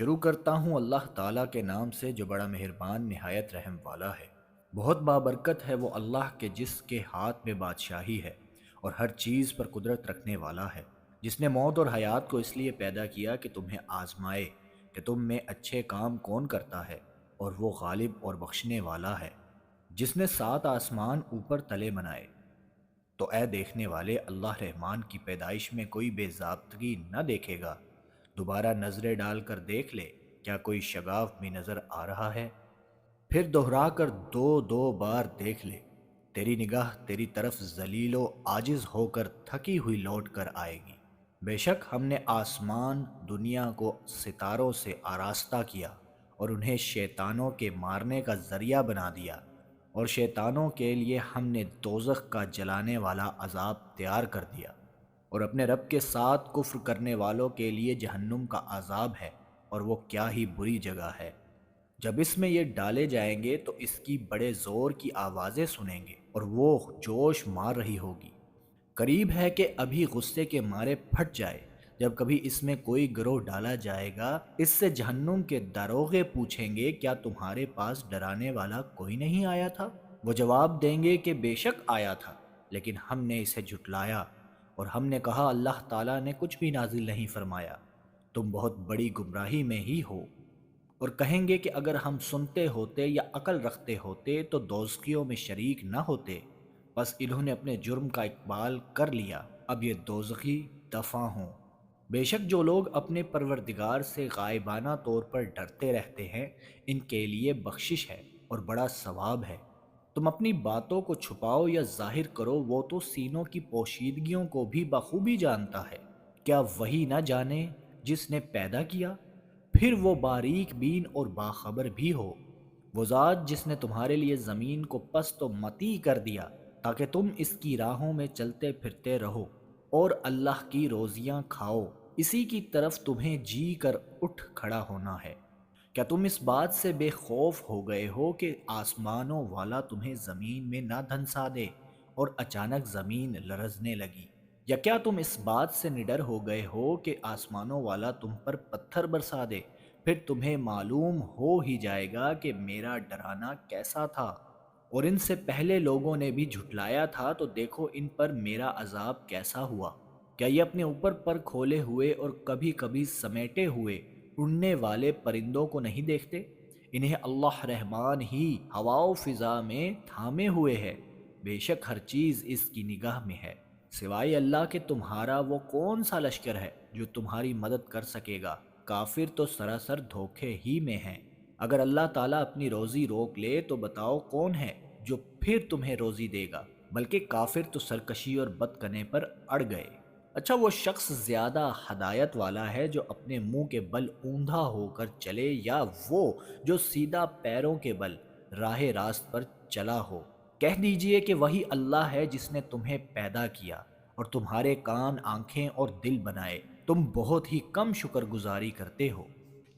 شروع کرتا ہوں اللہ تعالیٰ کے نام سے جو بڑا مہربان نہایت رحم والا ہے۔ بہت بابرکت ہے وہ اللہ کے جس کے ہاتھ میں بادشاہی ہے اور ہر چیز پر قدرت رکھنے والا ہے، جس نے موت اور حیات کو اس لیے پیدا کیا کہ تمہیں آزمائے کہ تم میں اچھے کام کون کرتا ہے، اور وہ غالب اور بخشنے والا ہے، جس نے 7 آسمان اوپر تلے بنائے۔ تو اے دیکھنے والے، اللہ رحمان کی پیدائش میں کوئی بے ضابطگی نہ دیکھے گا؟ دوبارہ نظریں ڈال کر دیکھ لے، کیا کوئی شگاف بھی نظر آ رہا ہے؟ پھر دہرا کر دو دو بار دیکھ لے، تیری نگاہ تیری طرف ذلیل و عاجز ہو کر تھکی ہوئی لوٹ کر آئے گی۔ بے شک ہم نے آسمان دنیا کو ستاروں سے آراستہ کیا اور انہیں شیطانوں کے مارنے کا ذریعہ بنا دیا، اور شیطانوں کے لیے ہم نے دوزخ کا جلانے والا عذاب تیار کر دیا، اور اپنے رب کے ساتھ کفر کرنے والوں کے لیے جہنم کا عذاب ہے، اور وہ کیا ہی بری جگہ ہے۔ جب اس میں یہ ڈالے جائیں گے تو اس کی بڑے زور کی آوازیں سنیں گے اور وہ جوش مار رہی ہوگی۔ قریب ہے کہ ابھی غصے کے مارے پھٹ جائے۔ جب کبھی اس میں کوئی گروہ ڈالا جائے گا، اس سے جہنم کے داروغے پوچھیں گے، کیا تمہارے پاس ڈرانے والا کوئی نہیں آیا تھا؟ وہ جواب دیں گے کہ بے شک آیا تھا، لیکن ہم نے اسے جھٹلایا، اور ہم نے کہا اللہ تعالیٰ نے کچھ بھی نازل نہیں فرمایا، تم بہت بڑی گمراہی میں ہی ہو۔ اور کہیں گے کہ اگر ہم سنتے ہوتے یا عقل رکھتے ہوتے تو دوزخیوں میں شریک نہ ہوتے، بس انہوں نے اپنے جرم کا اقبال کر لیا، اب یہ دوزخی دفع ہوں۔ بے شک جو لوگ اپنے پروردگار سے غائبانہ طور پر ڈرتے رہتے ہیں، ان کے لیے بخشش ہے اور بڑا ثواب ہے۔ تم اپنی باتوں کو چھپاؤ یا ظاہر کرو، وہ تو سینوں کی پوشیدگیوں کو بھی بخوبی جانتا ہے۔ کیا وہی نہ جانے جس نے پیدا کیا؟ پھر وہ باریک بین اور باخبر بھی ہو۔ وہ ذات جس نے تمہارے لیے زمین کو پست و متی کر دیا تاکہ تم اس کی راہوں میں چلتے پھرتے رہو اور اللہ کی روزیاں کھاؤ، اسی کی طرف تمہیں جی کر اٹھ کھڑا ہونا ہے۔ کیا تم اس بات سے بے خوف ہو گئے ہو کہ آسمانوں والا تمہیں زمین میں نہ دھنسا دے اور اچانک زمین لرزنے لگی؟ یا کیا تم اس بات سے نڈر ہو گئے ہو کہ آسمانوں والا تم پر پتھر برسا دے، پھر تمہیں معلوم ہو ہی جائے گا کہ میرا ڈرانا کیسا تھا؟ اور ان سے پہلے لوگوں نے بھی جھٹلایا تھا، تو دیکھو ان پر میرا عذاب کیسا ہوا۔ کیا یہ اپنے اوپر پر کھولے ہوئے اور کبھی کبھی سمیٹے ہوئے اڑنے والے پرندوں کو نہیں دیکھتے؟ انہیں اللہ رحمان ہی ہوا و فضا میں تھامے ہوئے ہے، بے شک ہر چیز اس کی نگاہ میں ہے۔ سوائے اللہ کے تمہارا وہ کون سا لشکر ہے جو تمہاری مدد کر سکے گا؟ کافر تو سراسر دھوکے ہی میں ہیں۔ اگر اللہ تعالیٰ اپنی روزی روک لے تو بتاؤ کون ہے جو پھر تمہیں روزی دے گا؟ بلکہ کافر تو سرکشی اور بدکنے پر اڑ گئے۔ اچھا وہ شخص زیادہ ہدایت والا ہے جو اپنے منہ کے بل اوندھا ہو کر چلے، یا وہ جو سیدھا پیروں کے بل راہ راست پر چلا ہو؟ کہہ دیجئے کہ وہی اللہ ہے جس نے تمہیں پیدا کیا اور تمہارے کان، آنکھیں اور دل بنائے، تم بہت ہی کم شکر گزاری کرتے ہو۔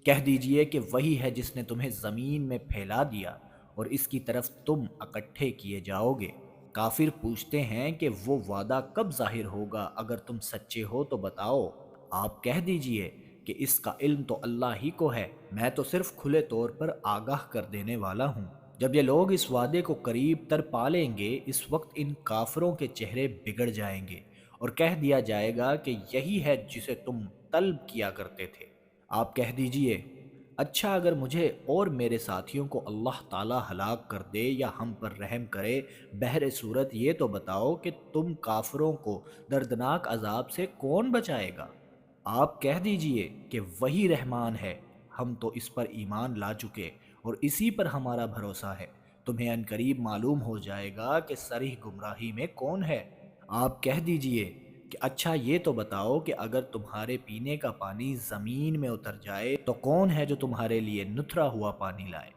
کہہ دیجئے کہ وہی ہے جس نے تمہیں زمین میں پھیلا دیا اور اس کی طرف تم اکٹھے کیے جاؤ گے۔ کافر پوچھتے ہیں کہ وہ وعدہ کب ظاہر ہوگا؟ اگر تم سچے ہو تو بتاؤ۔ آپ کہہ دیجئے کہ اس کا علم تو اللہ ہی کو ہے، میں تو صرف کھلے طور پر آگاہ کر دینے والا ہوں۔ جب یہ لوگ اس وعدے کو قریب تر پالیں گے، اس وقت ان کافروں کے چہرے بگڑ جائیں گے اور کہہ دیا جائے گا کہ یہی ہے جسے تم طلب کیا کرتے تھے۔ آپ کہہ دیجئے، اچھا اگر مجھے اور میرے ساتھیوں کو اللہ تعالی ہلاک کر دے یا ہم پر رحم کرے، بہر صورت یہ تو بتاؤ کہ تم کافروں کو دردناک عذاب سے کون بچائے گا؟ آپ کہہ دیجئے کہ وہی رحمان ہے، ہم تو اس پر ایمان لا چکے اور اسی پر ہمارا بھروسہ ہے، تمہیں عنقریب معلوم ہو جائے گا کہ صریح گمراہی میں کون ہے۔ آپ کہہ دیجئے کہ اچھا یہ تو بتاؤ کہ اگر تمہارے پینے کا پانی زمین میں اتر جائے تو کون ہے جو تمہارے لیے نتھرا ہوا پانی لائے؟